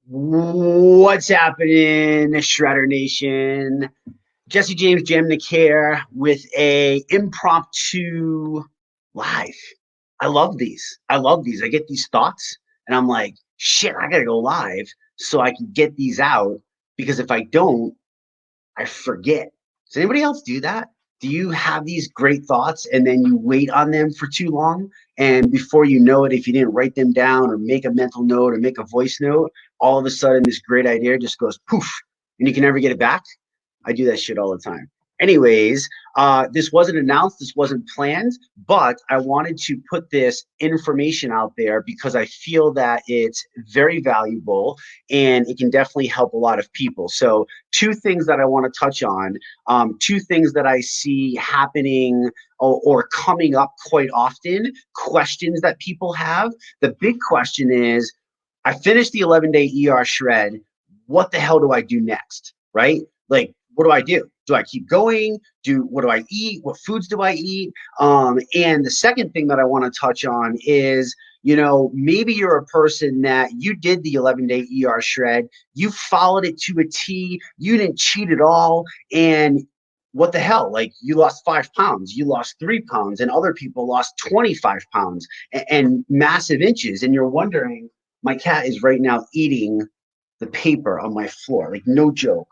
What's happening, Shredder Nation? Jesse James Jamnik here with a impromptu live. I love these. I love these. I get these thoughts and I'm like, shit, I gotta go live so I can get these out because if I don't, I forget. Does anybody else do that? Do you have these great thoughts and then you wait on them for too long? And before you know it, if you didn't write them down or make a mental note or make a voice note, all of a sudden this great idea just goes poof and you can never get it back? I do that shit all the time. Anyways, this wasn't announced, this wasn't planned, but I wanted to put this information out there because I feel that it's very valuable and it can definitely help a lot of people. So, two things that I want to touch on, two things that I see happening or coming up quite often, questions that people have. The big question is I finished the 11-day ER shred. What the hell do I do next? Right? Like, what do I do? Do I keep going? What do I eat? What foods do I eat? And the second thing that I want to touch on is, maybe you're a person that you did the 11-day ER shred, you followed it to a T, you didn't cheat at all, and what the hell? Like you lost 5 pounds, you lost 3 pounds, and other people lost 25 pounds and massive inches, and you're wondering, my cat is right now eating the paper on my floor, like no joke.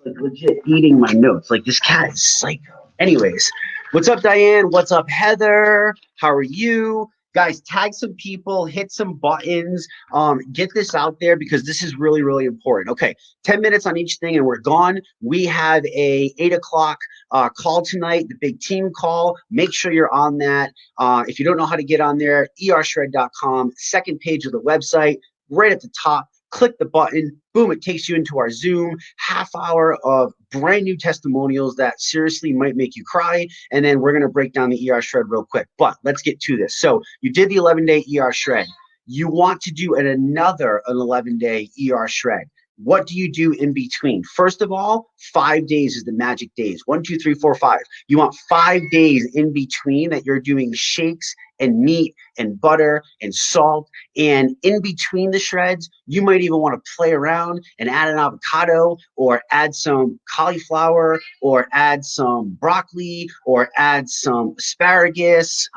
Like legit eating my notes. Like this cat is psycho. Anyways, what's up, Diane? What's up, Heather? How are you? Guys, tag some people, hit some buttons, get this out there because this is really, really important. Okay, 10 minutes on each thing and we're gone. We have a 8 o'clock call tonight, the big team call. Make sure you're on that. If you don't know how to get on there, ershred.com, second page of the website, right at the top. Click the button, boom, it takes you into our Zoom half hour of brand new testimonials that seriously might make you cry. And then we're going to break down the ER shred real quick. But let's get to this. So you did the 11-day ER shred. You want to do an 11-day ER shred. What do you do in between? First of all, 5 days is the magic days. 1, 2, 3, 4, 5. You want 5 days in between that you're doing shakes and meat and butter and salt. And in between the shreds, you might even want to play around and add an avocado or add some cauliflower or add some broccoli or add some asparagus.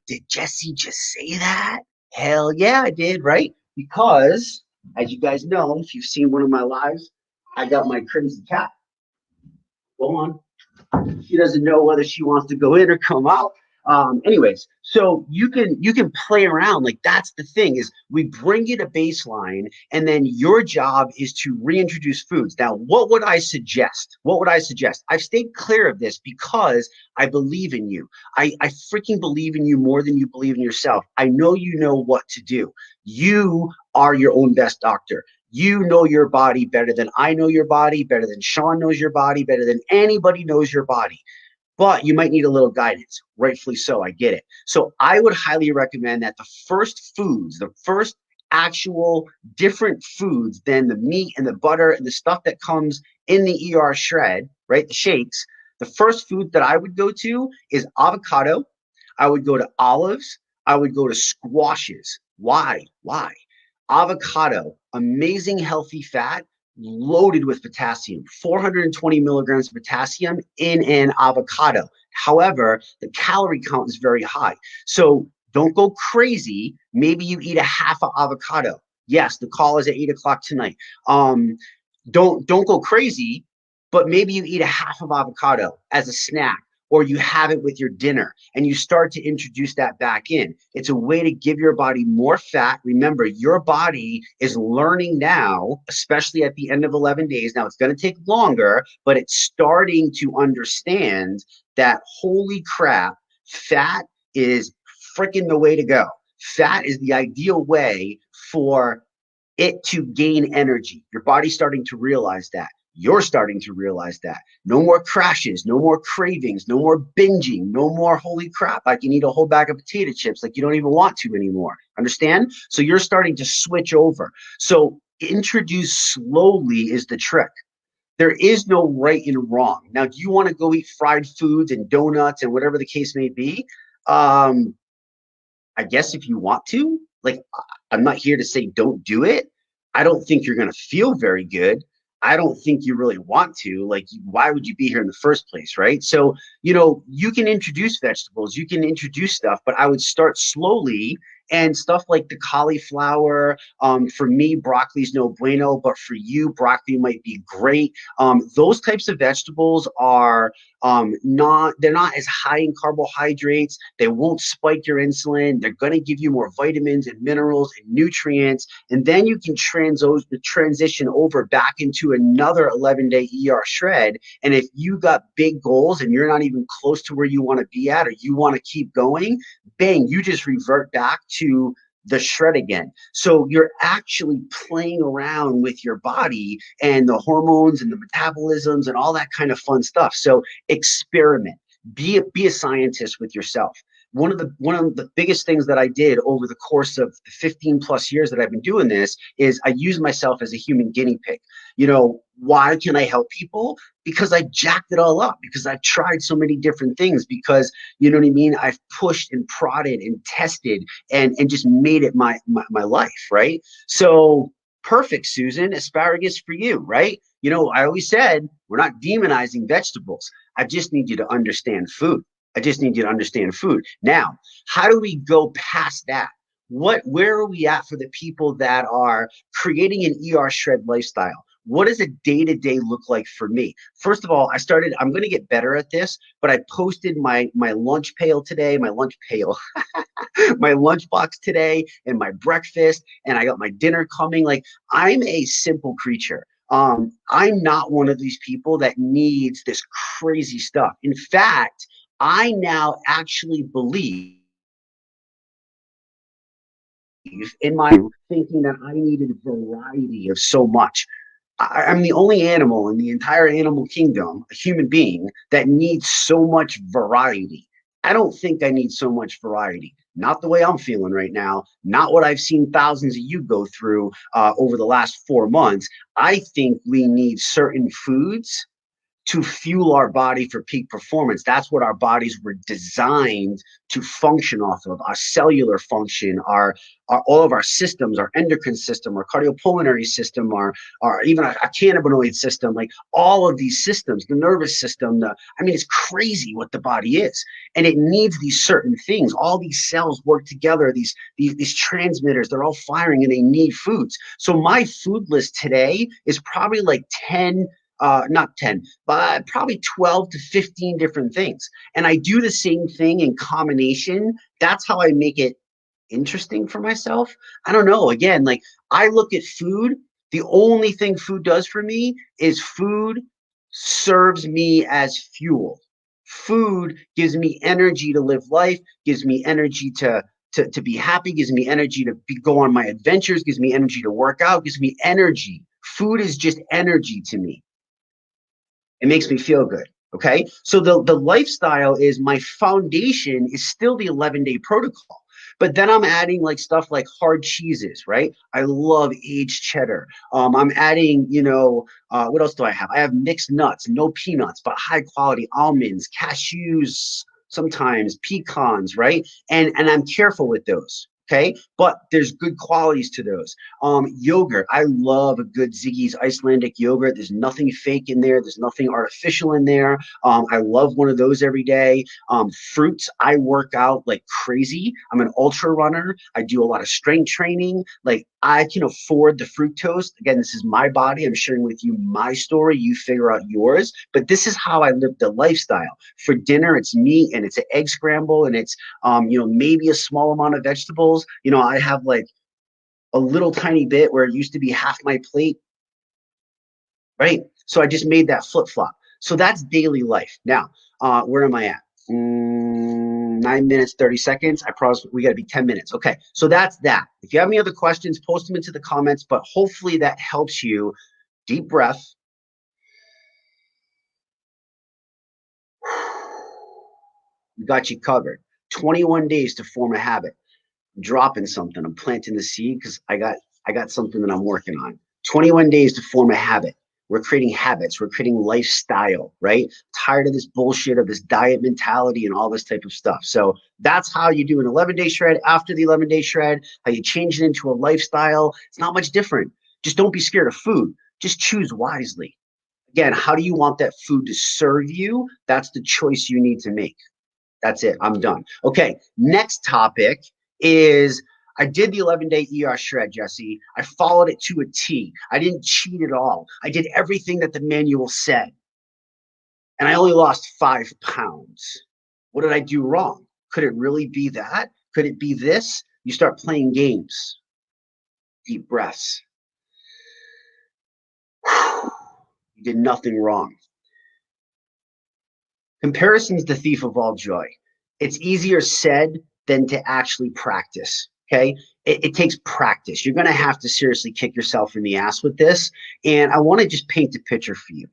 Did Jesse just say that? Hell yeah, I did, right? Because, as you guys know, if you've seen one of my lives, I got my crazy cat. Go on. She doesn't know whether she wants to go in or come out. Anyways, so you can play around. Like that's the thing is we bring you to baseline, and then your job is to reintroduce foods. Now, what would I suggest? What would I suggest? I've stayed clear of this because I believe in you. I freaking believe in you more than you believe in yourself. I know you know what to do. You are your own best doctor. You know your body better than I know your body, better than Sean knows your body, better than anybody knows your body. But you might need a little guidance, rightfully so. I get it. So I would highly recommend that the first foods, the first actual different foods than the meat and the butter and the stuff that comes in the ER shred, right? The shakes. The first food that I would go to is avocado. I would go to olives. I would go to squashes. Why? Why? Avocado, amazing healthy fat, loaded with potassium, 420 milligrams of potassium in an avocado. However, the calorie count is very high. So don't go crazy. Maybe you eat a half an avocado. Yes, the call is at 8 o'clock tonight. Don't go crazy, but maybe you eat a half of avocado as a snack or you have it with your dinner and you start to introduce that back in. It's a way to give your body more fat. Remember, your body is learning now, especially at the end of 11 days. Now, it's going to take longer, but it's starting to understand that holy crap, fat is freaking the way to go. Fat is the ideal way for it to gain energy. Your body's starting to realize that. You're starting to realize that. No more crashes, no more cravings, no more binging, no more holy crap. I can eat a whole bag of potato chips like you don't even want to anymore. Understand? So you're starting to switch over. So introduce slowly is the trick. There is no right and wrong. Now, do you want to go eat fried foods and donuts and whatever the case may be? Um, I guess if you want to, like, I'm not here to say don't do it. I don't think you're going to feel very good. I don't think you really want to. Like, why would you be here in the first place, right? So, you can introduce vegetables, you can introduce stuff, but I would start slowly. And stuff like the cauliflower, for me, broccoli's no bueno, but for you, broccoli might be great. Those types of vegetables are they're not as high in carbohydrates. They won't spike your insulin. They're going to give you more vitamins and minerals and nutrients. And then you can transition over back into another 11-day ER shred. And if you got big goals and you're not even close to where you want to be at, or you want to keep going, bang, you just revert back to the shred again. So you're actually playing around with your body and the hormones and the metabolisms and all that kind of fun stuff. So experiment. Be a scientist with yourself. One of the biggest things that I did over the course of the 15 plus years that I've been doing this is I use myself as a human guinea pig. Why can I help people? Because I jacked it all up, because I've tried so many different things, because you know what I mean? I've pushed and prodded and tested and just made it my life, right? So perfect, Susan, asparagus for you, right? I always said we're not demonizing vegetables. I just need you to understand food. I just need you to understand food. Now, how do we go past that? Where are we at for the people that are creating an ER shred lifestyle? What does a day-to-day look like for me? First of all, I'm going to get better at this, but I posted my lunch pail today, my lunch pail, my lunchbox today, and my breakfast, and I got my dinner coming. Like, I'm a simple creature. I'm not one of these people that needs this crazy stuff. In fact, I now actually believe in my thinking that I needed variety of so much. I'm the only animal in the entire animal kingdom, a human being, that needs so much variety. I don't think I need so much variety. Not the way I'm feeling right now, not what I've seen thousands of you go through over the last 4 months. I think we need certain foods to fuel our body for peak performance. That's what our bodies were designed to function off of. Our cellular function, our all of our systems, our endocrine system, our cardiopulmonary system, our even our cannabinoid system, like all of these systems, the nervous system. It's crazy what the body is, and it needs these certain things. All these cells work together. These transmitters, they're all firing, and they need foods. So my food list today is probably like 10, not 10, but probably 12 to 15 different things. And I do the same thing in combination. That's how I make it interesting for myself. I don't know. Again, like, I look at food. The only thing food does for me is food serves me as fuel. Food gives me energy to live life, gives me energy to be happy, gives me energy to go on my adventures, gives me energy to work out, gives me energy. Food is just energy to me. It makes me feel good. Okay. So the lifestyle is my foundation is still the 11-day protocol. But then I'm adding like stuff like hard cheeses, right? I love aged cheddar. I'm adding, what else do I have? I have mixed nuts, no peanuts, but high quality almonds, cashews, sometimes pecans, right? And I'm careful with those. Okay, but there's good qualities to those. Yogurt. I love a good Ziggy's Icelandic yogurt. There's nothing fake in there. There's nothing artificial in there. I love one of those every day. Fruits. I work out like crazy. I'm an ultra runner. I do a lot of strength training. Like, I can afford the fructose. Again, this is my body. I'm sharing with you my story. You figure out yours. But this is how I live the lifestyle. For dinner, it's meat and it's an egg scramble and it's maybe a small amount of vegetables. I have like a little tiny bit where it used to be half my plate, right? So I just made that flip flop. So that's daily life. Now, where am I at? 9 minutes, 30 seconds. I promise we got to be 10 minutes. Okay, so that's that. If you have any other questions, post them into the comments, but hopefully that helps you. Deep breath. We got you covered. 21 days to form a habit. I'm dropping something. I'm planting the seed because I got something that I'm working on. 21 days to form a habit. We're creating habits. We're creating lifestyle, right? Tired of this bullshit of this diet mentality and all this type of stuff. So that's how you do an 11-day shred. After the 11-day shred, how you change it into a lifestyle. It's not much different. Just don't be scared of food. Just choose wisely. Again, how do you want that food to serve you? That's the choice you need to make. That's it. I'm done. Okay. Next topic is I did the 11-day ER shred, Jesse. I followed it to a T. I didn't cheat at all. I did everything that the manual said. And I only lost 5 pounds. What did I do wrong? Could it really be that? Could it be this? You start playing games. Deep breaths. You did nothing wrong. Comparison is the thief of all joy. It's easier said than to actually practice. Okay. It takes practice. You're going to have to seriously kick yourself in the ass with this. And I want to just paint a picture for you.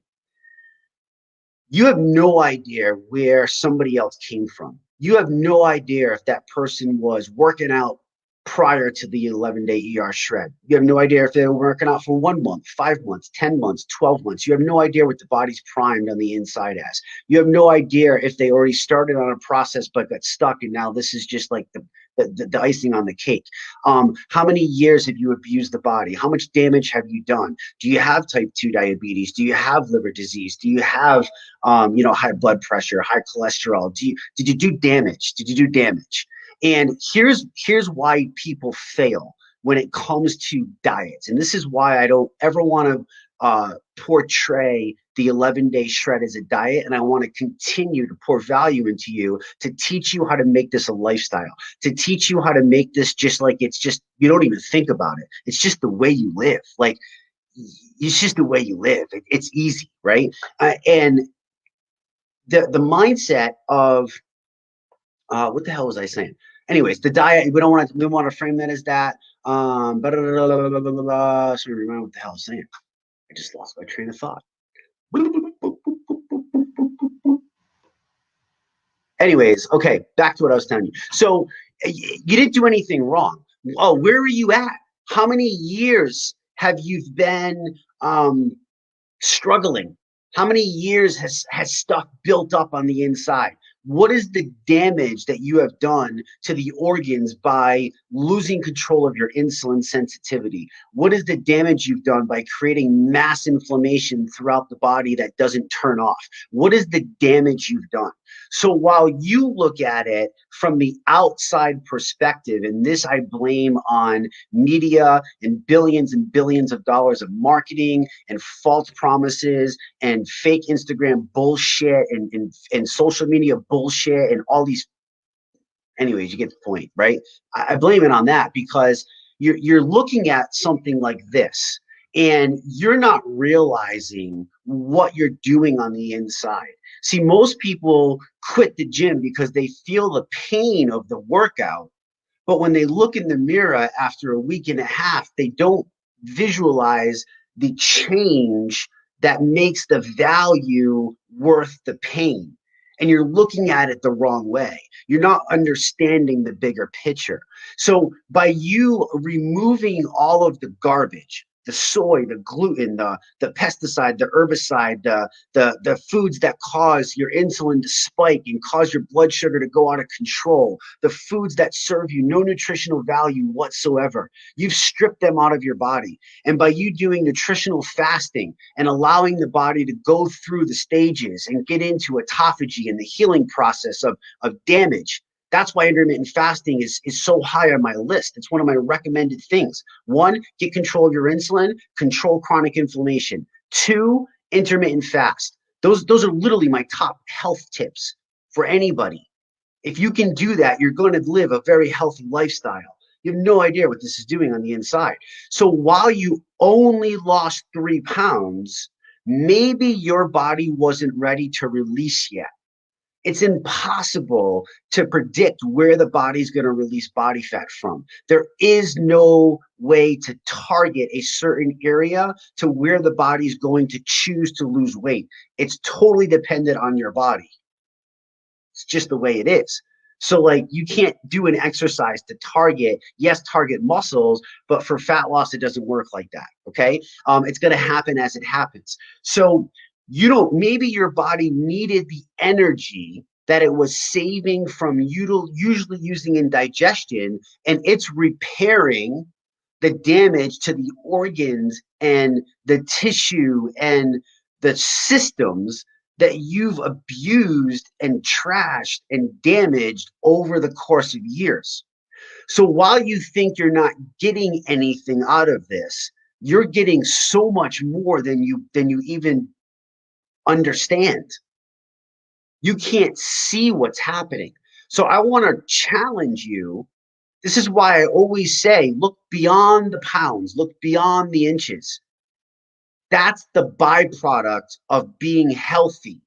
You have no idea where somebody else came from. You have no idea if that person was working out prior to the 11-day ER shred. You have no idea if they were working out for 1 month, 5 months, 10 months, 12 months. You have no idea what the body's primed on the inside as. You have no idea if they already started on a process but got stuck and now this is just like the icing on the cake. How many years have you abused the body? How much damage have you done? Do you have type 2 diabetes? Do you have liver disease? Do you have high blood pressure, high cholesterol? Did you do damage? Did you do damage? And here's why people fail when it comes to diets. And this is why I don't ever want to portray the 11-day shred as a diet. And I want to continue to pour value into you to teach you how to make this a lifestyle, to teach you how to make this just like it's just, you don't even think about it. It's just the way you live. Like, it's just the way you live. It's easy, right? And the mindset of, what the hell was I saying? Anyways, the diet, we want to frame that as that. So remember what the hell I was saying. I just lost my train of thought. Anyways, okay, back to what I was telling you. So you didn't do anything wrong. Oh, where are you at? How many years have you been struggling? How many years has stuff built up on the inside? What is the damage that you have done to the organs by losing control of your insulin sensitivity? What is the damage you've done by creating mass inflammation throughout the body that doesn't turn off? What is the damage you've done? So while you look at it from the outside perspective, and this I blame on media and billions of dollars of marketing and false promises and fake Instagram bullshit and social media bullshit and all these. Anyways, you get the point, right? I blame it on that because you're looking at something like this and you're not realizing what you're doing on the inside. See, most people quit the gym because they feel the pain of the workout, but when they look in the mirror after a week and a half, they don't visualize the change that makes the value worth the pain. And you're looking at it the wrong way. You're not understanding the bigger picture. So by you removing all of the garbage, the soy, the gluten, the pesticide, the herbicide, the foods that cause your insulin to spike and cause your blood sugar to go out of control, the foods that serve you no nutritional value whatsoever, you've stripped them out of your body. And by you doing nutritional fasting and allowing the body to go through the stages and get into autophagy and the healing process of damage, that's why intermittent fasting is so high on my list. It's one of my recommended things. 1, get control of your insulin, control chronic inflammation. 2, intermittent fast. Those are literally my top health tips for anybody. If you can do that, you're going to live a very healthy lifestyle. You have no idea what this is doing on the inside. So while you only lost 3 pounds, maybe your body wasn't ready to release yet. It's impossible to predict where the body's going to release body fat from. There is no way to target a certain area to where the body's going to choose to lose weight. It's totally dependent on your body. It's just the way it is. So like you can't do an exercise to target, yes, target muscles, but for fat loss, it doesn't work like that. Okay. It's going to happen as it happens. So you don't, maybe your body needed the energy that it was saving from usually using in digestion, and it's repairing the damage to the organs and the tissue and the systems that you've abused and trashed and damaged over the course of years. So while you think you're not getting anything out of this, you're getting so much more than you even understand. You can't see what's happening. So I want to challenge you. This is why I always say, look beyond the pounds, look beyond the inches. That's the byproduct of being healthy.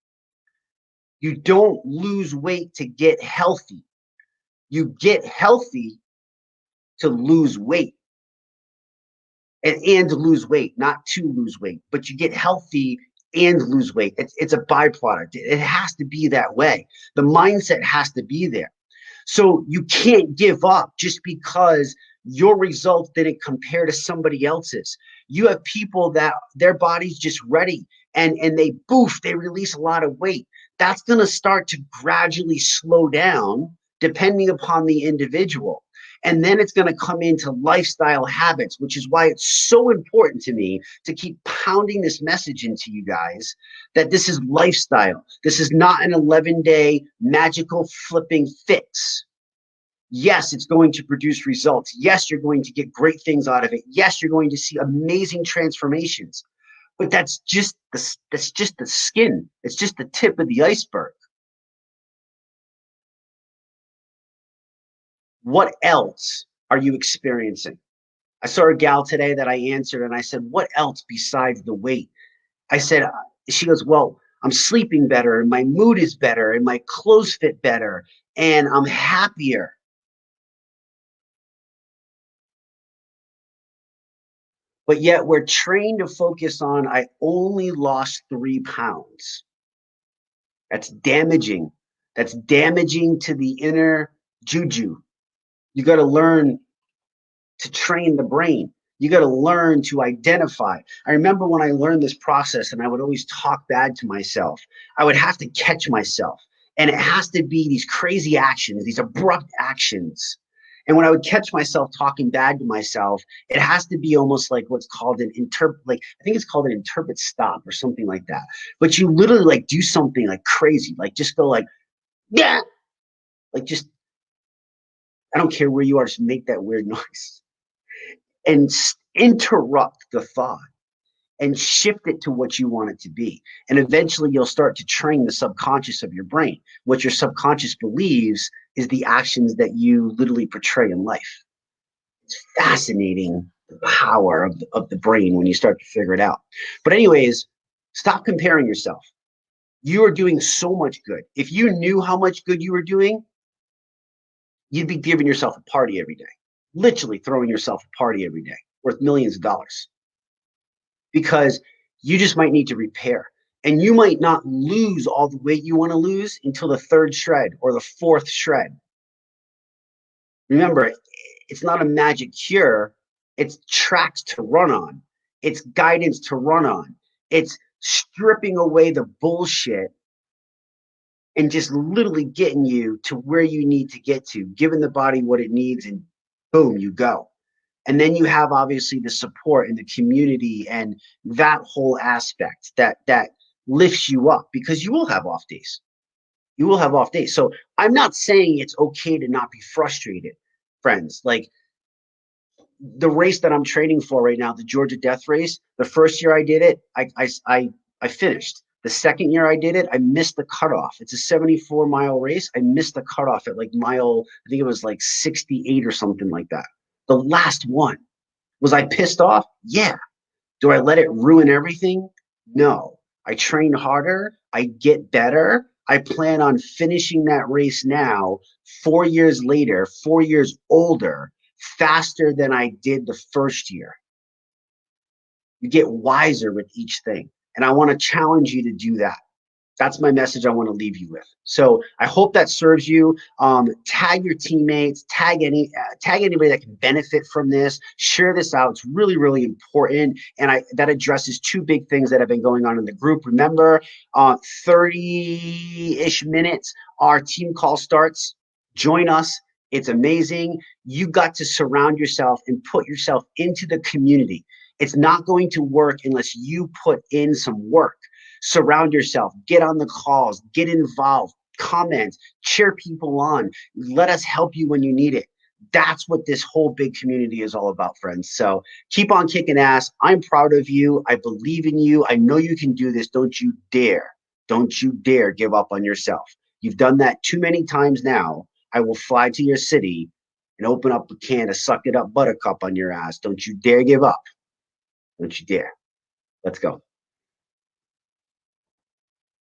You don't lose weight to get healthy. You get healthy to lose weight and to lose weight, not to lose weight, but you get healthy and lose weight. It's a byproduct. It has to be that way. The mindset has to be there. So you can't give up just because your results didn't compare to somebody else's. You have people that their body's just ready and they release a lot of weight. That's going to start to gradually slow down depending upon the individual. And then it's going to come into lifestyle habits, which is why it's so important to me to keep pounding this message into you guys that this is lifestyle. This is not an 11-day magical flipping fix. Yes, it's going to produce results. Yes, you're going to get great things out of it. Yes, you're going to see amazing transformations. But that's just the skin. It's just the tip of the iceberg. What else are you experiencing? I saw a gal today that I answered and I said, what else besides the weight? I said, she goes, well, I'm sleeping better and my mood is better and my clothes fit better and I'm happier. But yet we're trained to focus on, I only lost 3 pounds. That's damaging. That's damaging to the inner juju. You got to learn to train the brain. You got to learn to identify. I remember when I learned this process and I would always talk bad to myself, I would have to catch myself. And it has to be these crazy actions, these abrupt actions. And when I would catch myself talking bad to myself, it has to be almost like what's called an like I think it's called an interpret stop or something like that. But you literally like do something like crazy, like just go like, yeah, like just I don't care where you are, just make that weird noise and interrupt the thought and shift it to what you want it to be. And eventually you'll start to train the subconscious of your brain. What your subconscious believes is the actions that you literally portray in life. It's fascinating the power of the brain when you start to figure it out. But anyways, stop comparing yourself. You are doing so much good. If you knew how much good you were doing, you'd be giving yourself a party every day, literally throwing yourself a party every day worth millions of dollars, because you just might need to repair. And you might not lose all the weight you want to lose until the third shred or the fourth shred. Remember, it's not a magic cure. It's tracks to run on. It's guidance to run on. It's stripping away the bullshit and just literally getting you to where you need to get to, giving the body what it needs, and boom, you go. And then you have obviously the support and the community and that whole aspect that lifts you up, because you will have off days. You will have off days. So I'm not saying it's okay to not be frustrated, friends. Like the race that I'm training for right now, the Georgia Death Race, the first year I did it, I finished. The second year I did it, I missed the cutoff. It's a 74-mile race. I missed the cutoff at like mile, I think it was like 68 or something like that. The last one. Was I pissed off? Yeah. Do I let it ruin everything? No. I train harder. I get better. I plan on finishing that race now, 4 years later, 4 years older, faster than I did the first year. You get wiser with each thing. And I want to challenge you to do that. That's my message I want to leave you with. So I hope that serves you. Tag your teammates, tag anybody that can benefit from this. Share this out. It's really, really important. And that addresses two big things that have been going on in the group. Remember, 30-ish minutes, our team call starts. Join us. It's amazing. You got to surround yourself and put yourself into the community. It's not going to work unless you put in some work. Surround yourself, get on the calls, get involved, comment, cheer people on, let us help you when you need it. That's what this whole big community is all about, friends. So keep on kicking ass. I'm proud of you. I believe in you. I know you can do this. Don't you dare give up on yourself. You've done that too many times now. I will fly to your city and open up a can of suck it up buttercup on your ass. Don't you dare give up. Don't you dare. Let's go.